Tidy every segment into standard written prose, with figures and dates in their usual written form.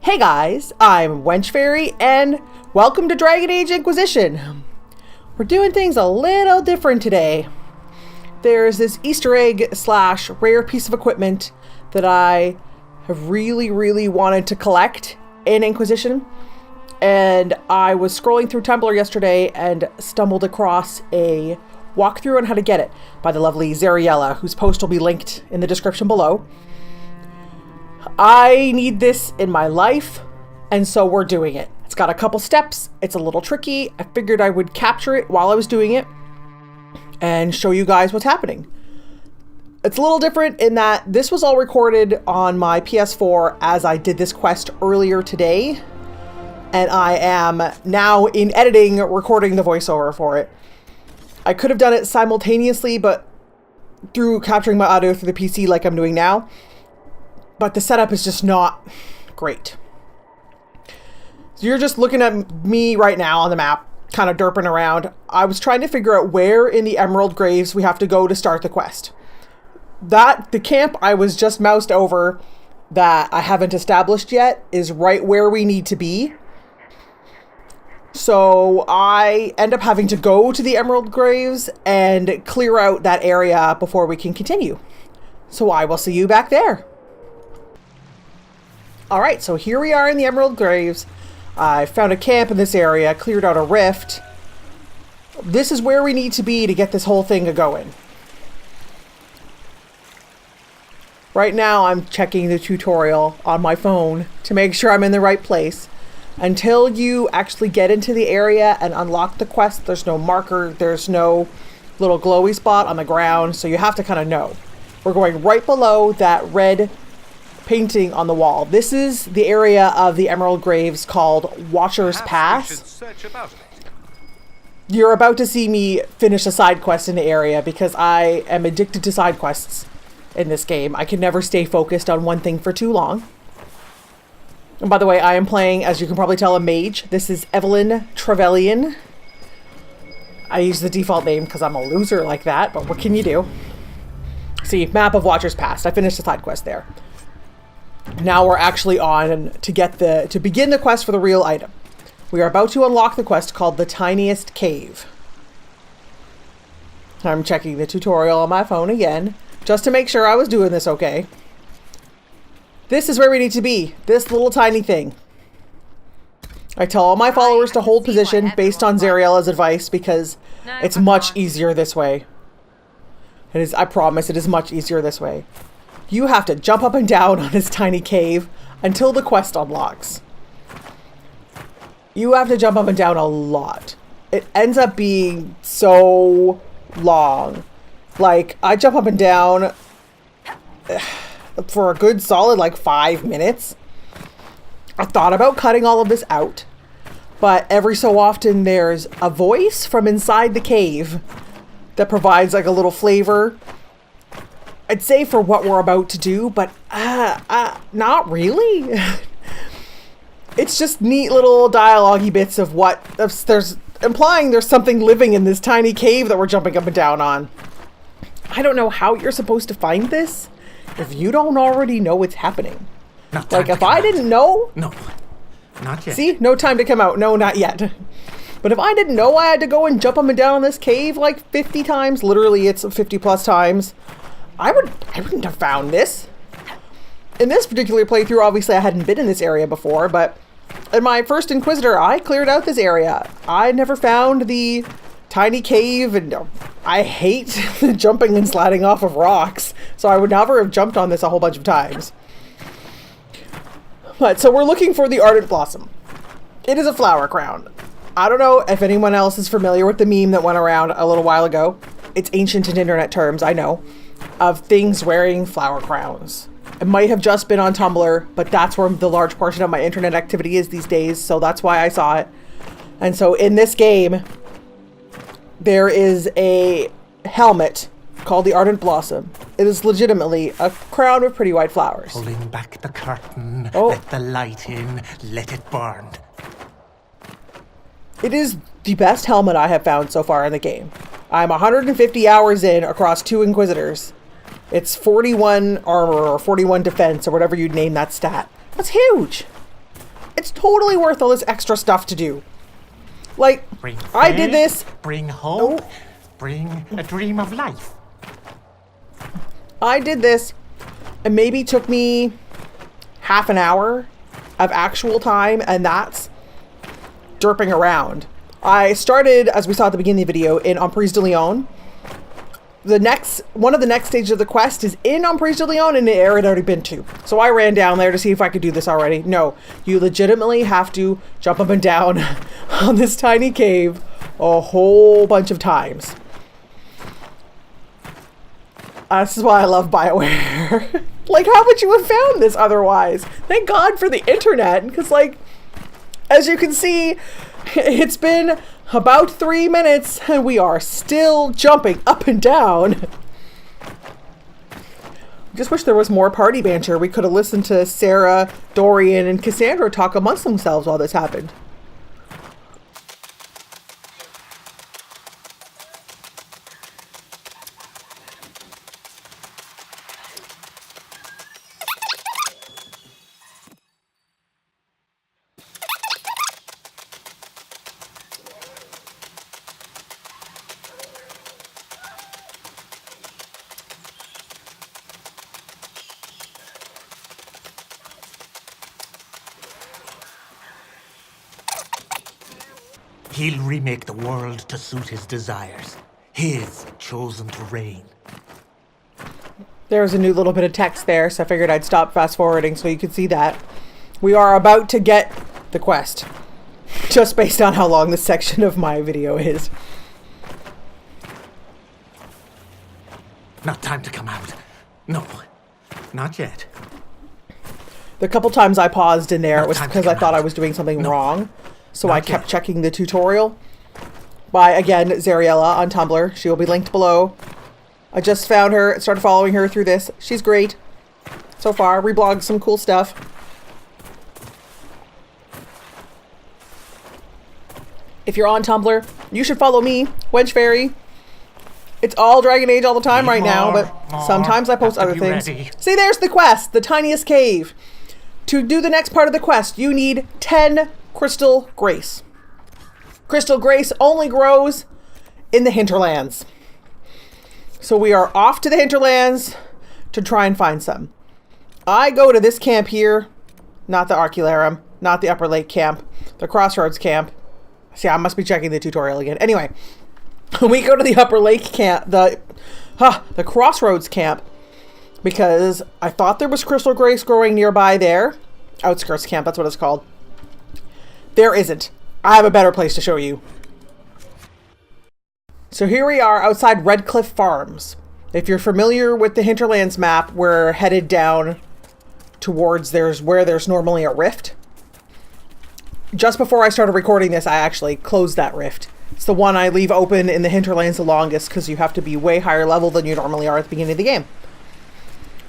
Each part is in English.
Hey guys, I'm Wench Fairy, and welcome to Dragon Age Inquisition. We're doing things a little different today. There's this Easter egg / rare piece of equipment that I have really wanted to collect in Inquisition. And I was scrolling through Tumblr yesterday and stumbled across a walkthrough on how to get it by the lovely Zariella, whose post will be linked in the description below. I need this in my life, and so we're doing it. It's got a couple steps. It's a little tricky. I figured I would capture it while I was doing it and show you guys what's happening. It's a little different in that this was all recorded on my PS4 as I did this quest earlier today, and I am now in editing recording the voiceover for it. I could have done it simultaneously, but through capturing my audio through the PC like I'm doing now. But the setup is just not great. So you're just looking at me right now on the map, kind of derping around. I was trying to figure out where in the Emerald Graves we have to go to start the quest. The camp I was just moused over that I haven't established yet is right where we need to be. So I end up having to go to the Emerald Graves and clear out that area before we can continue. So I will see you back there. Alright, so here we are in the Emerald Graves. I found a camp in this area, cleared out a rift. This is where we need to be to get this whole thing a-going. Right now I'm checking the tutorial on my phone to make sure I'm in the right place. Until you actually get into the area and unlock the quest, there's no marker, there's no little glowy spot on the ground, so you have to kind of know. We're going right below that red painting on the wall. This is the area of the Emerald Graves called Watcher's Pass. You're about to see me finish a side quest in the area because I am addicted to side quests in this game. I can never stay focused on one thing for too long. And by the way, I am playing, as you can probably tell, a mage. This is Evelyn Trevelyan. I use the default name because I'm a loser like that, but what can you do? See, map of Watcher's Pass. I finished the side quest there. Now we're actually on to begin the quest for the real item. We are about to unlock the quest called the Tiniest Cave. I'm checking the tutorial on my phone again, just to make sure I was doing this okay. This is where we need to be, this little tiny thing. I tell all my followers to hold position based on Zariella's advice because it's much easier this way. It is, I promise, it is much easier this way. You have to jump up and down on this tiny cave until the quest unlocks. You have to jump up and down a lot. It ends up being so long. Like, I jump up and down for a good solid, 5 minutes. I thought about cutting all of this out, but every so often there's a voice from inside the cave that provides a little flavor. I'd say for what we're about to do, but not really. It's just neat little dialogue-y bits of there's implying there's something living in this tiny cave that we're jumping up and down on. I don't know how you're supposed to find this if you don't already know what's happening. If I didn't know... No, not yet. See? No time to come out. No, not yet. But if I didn't know I had to go and jump up and down on this cave 50 times, literally it's 50 plus times, I wouldn't have found this. In this particular playthrough, obviously I hadn't been in this area before, but in my first Inquisitor, I cleared out this area. I never found the tiny cave, and I hate jumping and sliding off of rocks, so I would never have jumped on this a whole bunch of times. But, so we're looking for the Ardent Blossom. It is a flower crown. I don't know if anyone else is familiar with the meme that went around a little while ago. It's ancient in internet terms, I know, of things wearing flower crowns. It might have just been on Tumblr, but that's where the large portion of my internet activity is these days, so that's why I saw it. And so in this game, there is a helmet called the Ardent Blossom. It is legitimately a crown with pretty white flowers. Pulling back the curtain, let the light in, let it burn. It is the best helmet I have found so far in the game. I'm 150 hours in across 2 Inquisitors. It's 41 armor or 41 defense or whatever you'd name that stat. That's huge. It's totally worth all this extra stuff to do. Like, Bring I did this. Bring hope. Oh. Bring a dream of life. I did this. It maybe took me half an hour of actual time, and that's derping around. I started, as we saw at the beginning of the video, in Emprise de Leon. One of the next stages of the quest is in Emprise de Leon in the area I'd already been to. So I ran down there to see if I could do this already. No, you legitimately have to jump up and down on this tiny cave a whole bunch of times. This is why I love BioWare. Like, how would you have found this otherwise? Thank God for the internet, because, like, as you can see, it's been about 3 minutes and we are still jumping up and down. Just wish there was more party banter. We could have listened to Sarah, Dorian, and Cassandra talk amongst themselves while this happened. He'll remake the world to suit his desires. His chosen terrain. There's a new little bit of text there, so I figured I'd stop fast forwarding so you could see that. We are about to get the quest, just based on how long this section of my video is. Not time to come out. No, not yet. The couple times I paused in there, it was Not time to because I come thought out. I was doing something No. wrong. So Not I kept yet. checking the tutorial by, again, Zariella on Tumblr. She will be linked below. I just found her, started following her through this. She's great. So far, reblogged some cool stuff. If you're on Tumblr, you should follow me, Wench Fairy. It's all Dragon Age all the time Need right now, more, but more. sometimes I post Have to other be things. ready. See, there's the quest, the tiniest cave. To do the next part of the quest, you need 10 Crystal Grace. Crystal Grace only grows in the hinterlands. So we are off to the hinterlands to try and find some. I go to this camp here, not the Arcularum, not the Upper Lake camp, the Crossroads camp. See, I must be checking the tutorial again. Anyway, we go to the Upper Lake camp, the Crossroads camp, because I thought there was Crystal Grace growing nearby there. Outskirts camp, that's what it's called. There isn't. I have a better place to show you. So here we are outside Redcliffe Farms. If you're familiar with the Hinterlands map, we're headed down towards where there's normally a rift. Just before I started recording this, I actually closed that rift. It's the one I leave open in the Hinterlands the longest because you have to be way higher level than you normally are at the beginning of the game.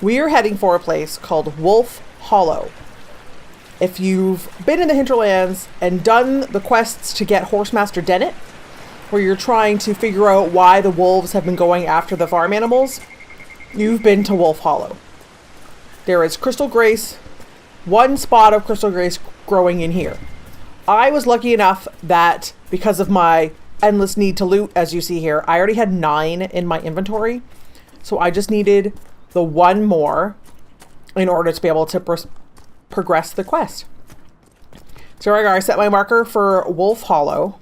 We are heading for a place called Wolf Hollow. If you've been in the Hinterlands and done the quests to get Horsemaster Dennett, where you're trying to figure out why the wolves have been going after the farm animals, you've been to Wolf Hollow. There is Crystal Grace, one spot of Crystal Grace growing in here. I was lucky enough that because of my endless need to loot, as you see here, I already had 9 in my inventory. So I just needed the one more in order to be able to progress the quest. So I set my marker for Wolf Hollow.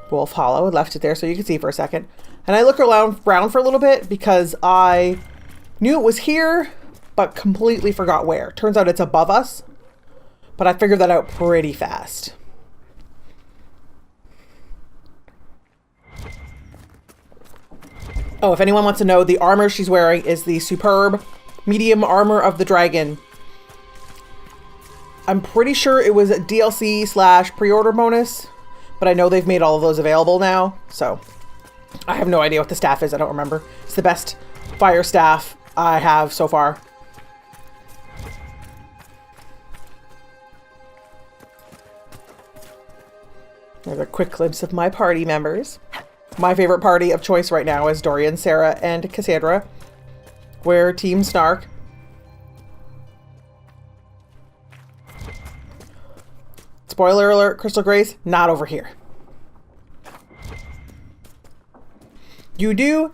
Wolf Hollow, left it there so you can see for a second. And I look around for a little bit because I knew it was here, but completely forgot where. Turns out it's above us, but I figured that out pretty fast. Oh, if anyone wants to know, the armor she's wearing is the superb medium armor of the dragon. I'm pretty sure it was a DLC / pre-order bonus, but I know they've made all of those available now, so I have no idea what the staff is. I don't remember. It's the best fire staff I have so far. There's a quick glimpse of my party members. My favorite party of choice right now is Dorian, Sarah, and Cassandra. We're Team Snark. Spoiler alert, Crystal Grace, not over here. You do,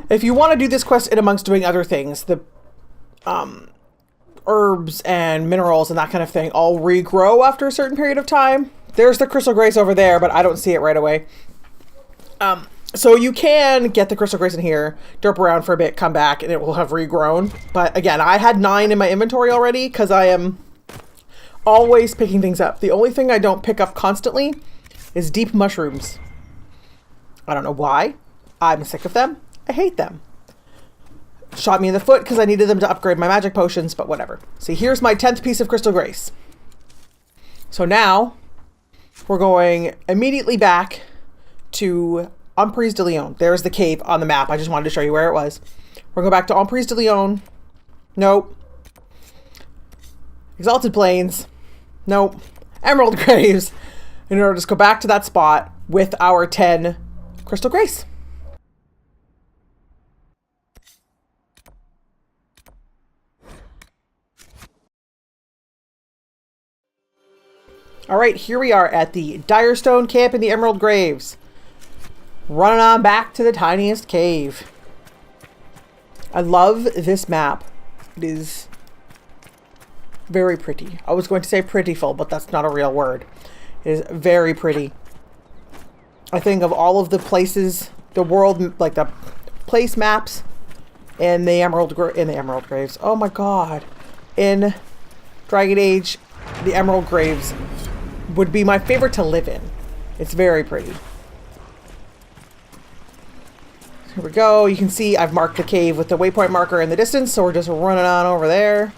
if you want to do this quest in amongst doing other things, the herbs and minerals and that kind of thing all regrow after a certain period of time. There's the Crystal Grace over there, but I don't see it right away. So you can get the Crystal Grace in here, derp around for a bit, come back, and it will have regrown. But again, I had 9 in my inventory already because I am always picking things up. The only thing I don't pick up constantly is deep mushrooms. I don't know why. I'm sick of them. I hate them. Shot me in the foot because I needed them to upgrade my magic potions, but whatever. See, here's my 10th piece of Crystal Grace. So now we're going immediately back to Emprise de Lyon. There's the cave on the map. I just wanted to show you where it was. We're going back to Emprise de Lyon. Nope. Exalted Plains. Nope. Emerald Graves. In order to just go back to that spot with our 10 Crystal Grace. All right, here we are at the Direstone Camp in the Emerald Graves. Running on back to the tiniest cave. I love this map. It is very pretty. I was going to say prettyful, but that's not a real word. It is very pretty. I think of all of the places, the world, like the place maps in the Emerald Graves. Oh my god. In Dragon Age, the Emerald Graves would be my favorite to live in. It's very pretty. Here we go. You can see I've marked the cave with the waypoint marker in the distance, so we're just running on over there.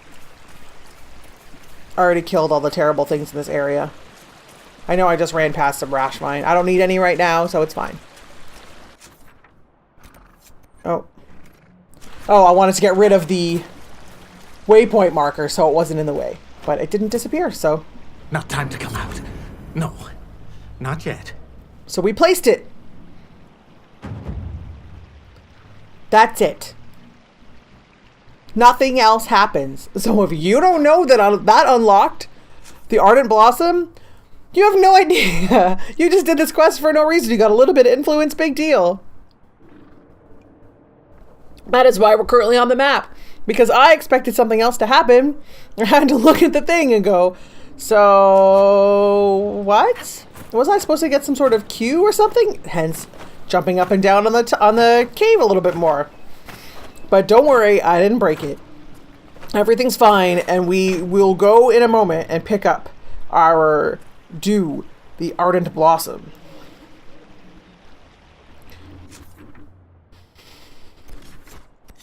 Already killed all the terrible things in this area. I know I just ran past some rash mine. I don't need any right now, so it's fine. Oh. Oh, I wanted to get rid of the waypoint marker so it wasn't in the way. But it didn't disappear, so... Not time to come out. No, not yet. So we placed it. That's it. Nothing else happens. So if you don't know that that unlocked the Ardent Blossom, you have no idea. You just did this quest for no reason. You got a little bit of influence, big deal. That is why we're currently on the map. Because I expected something else to happen. I had to look at the thing and go, so what? Was I supposed to get some sort of cue or something? Hence, jumping up and down on the cave a little bit more. But don't worry, I didn't break it. Everything's fine, and we will go in a moment and pick up our due, the Ardent Blossom.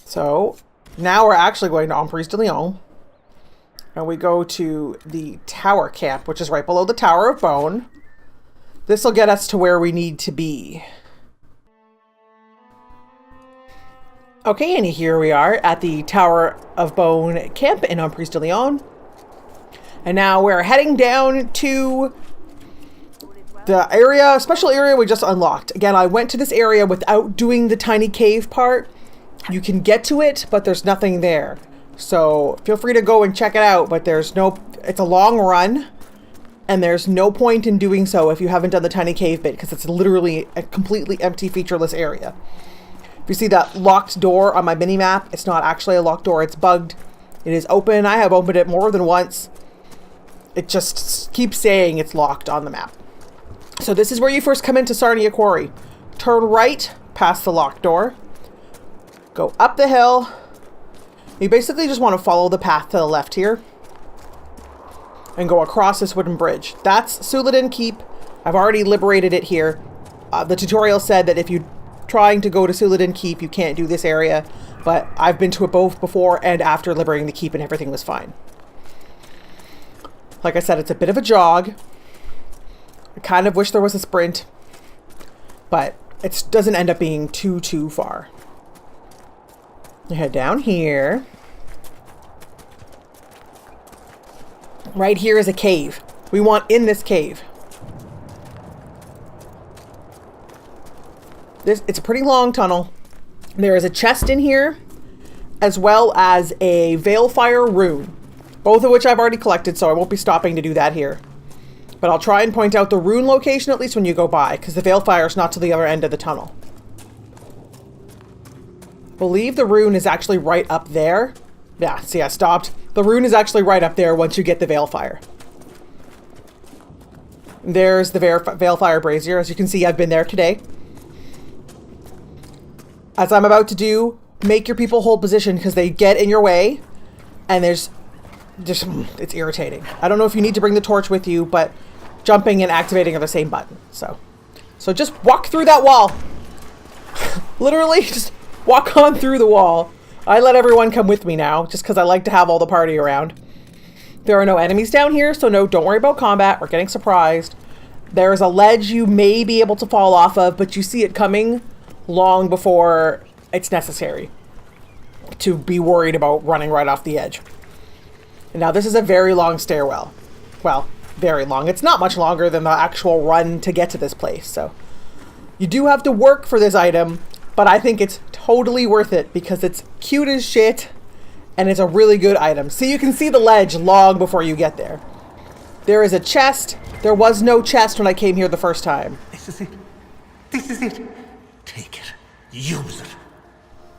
So now we're actually going to Emprise de Lyon. And we go to the Tower Camp, which is right below the Tower of Bone. This will get us to where we need to be. Okay, and here we are at the Tower of Bone Camp in Emprise de Lyon. And now we're heading down to the area, special area we just unlocked. Again, I went to this area without doing the tiny cave part. You can get to it, but there's nothing there. So feel free to go and check it out, but there's no, it's a long run and there's no point in doing so if you haven't done the tiny cave bit, because it's literally a completely empty, featureless area. If you see that locked door on my mini map, it's not actually a locked door, it's bugged. It is open. I have opened it more than once. It just keeps saying it's locked on the map. So this is where you first come into Sarnia Quarry. Turn right past the locked door. Go up the hill. You basically just want to follow the path to the left here and go across this wooden bridge. That's Suladin Keep. I've already liberated it here. The tutorial said that if you're trying to go to Suladin Keep, you can't do this area, but I've been to it both before and after liberating the keep and everything was fine. Like I said, it's a bit of a jog. I kind of wish there was a sprint, but it doesn't end up being too far. You head down here. Right here is a cave. We want in this cave. It's a pretty long tunnel. There is a chest in here, as well as a Veilfire rune, both of which I've already collected, so I won't be stopping to do that here. But I'll try and point out the rune location at least when you go by, because the Veilfire is not to the other end of the tunnel. I believe the rune is actually right up there. Yeah, see, I stopped. The rune is actually right up there once you get the Veilfire. There's the Veilfire Brazier. As you can see, I've been there today. As I'm about to do, make your people hold position because they get in your way. And there's just, it's irritating. I don't know if you need to bring the torch with you, but jumping and activating are the same button. So just walk through that wall. Literally, just walk on through the wall. I let everyone come with me now, just because I like to have all the party around. There are no enemies down here, so no, don't worry about combat or getting surprised. There is a ledge you may be able to fall off of, but you see it coming long before it's necessary to be worried about running right off the edge. And now this is a very long stairwell. Well, very long. It's not much longer than the actual run to get to this place, so you do have to work for this item, but I think it's totally worth it because it's cute as shit and it's a really good item. So you can see the ledge long before you get there. There is a chest. There was no chest when I came here the first time. This is it. This is it. Take it. Use it.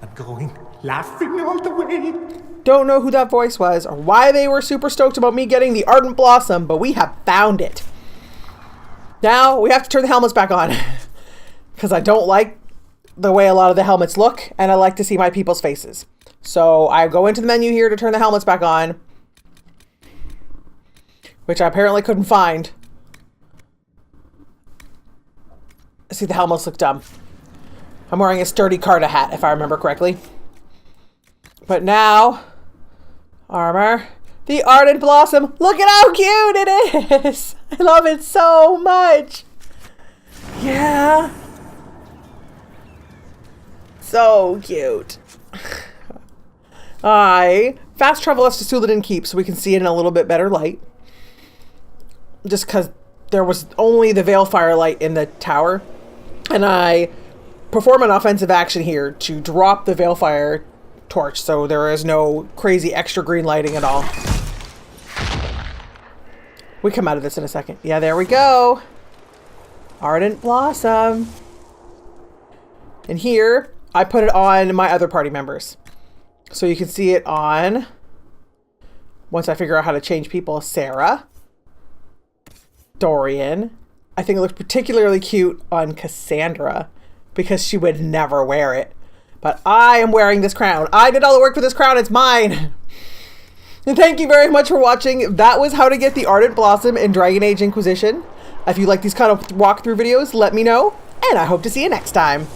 I'm going laughing all the way. Don't know who that voice was or why they were super stoked about me getting the Ardent Blossom, but we have found it. Now we have to turn the helmets back on because I don't like the way a lot of the helmets look and I like to see my people's faces. So I go into the menu here to turn the helmets back on, which I apparently couldn't find. See, the helmets look dumb. I'm wearing a sturdy Carta hat, if I remember correctly. But now, armor, the Ardent Blossom. Look at how cute it is. I love it so much. Yeah. So cute. I fast travel us to Suladen Keep so we can see it in a little bit better light. Just because there was only the Veilfire light in the tower. And I perform an offensive action here to drop the Veilfire torch so there is no crazy extra green lighting at all. We come out of this in a second. Yeah, there we go. Ardent Blossom. And here, I put it on my other party members. So you can see it on, once I figure out how to change people, Sarah, Dorian. I think it looked particularly cute on Cassandra because she would never wear it. But I am wearing this crown. I did all the work for this crown. It's mine. And thank you very much for watching. That was how to get the Ardent Blossom in Dragon Age Inquisition. If you like these kind of walkthrough videos, let me know. And I hope to see you next time.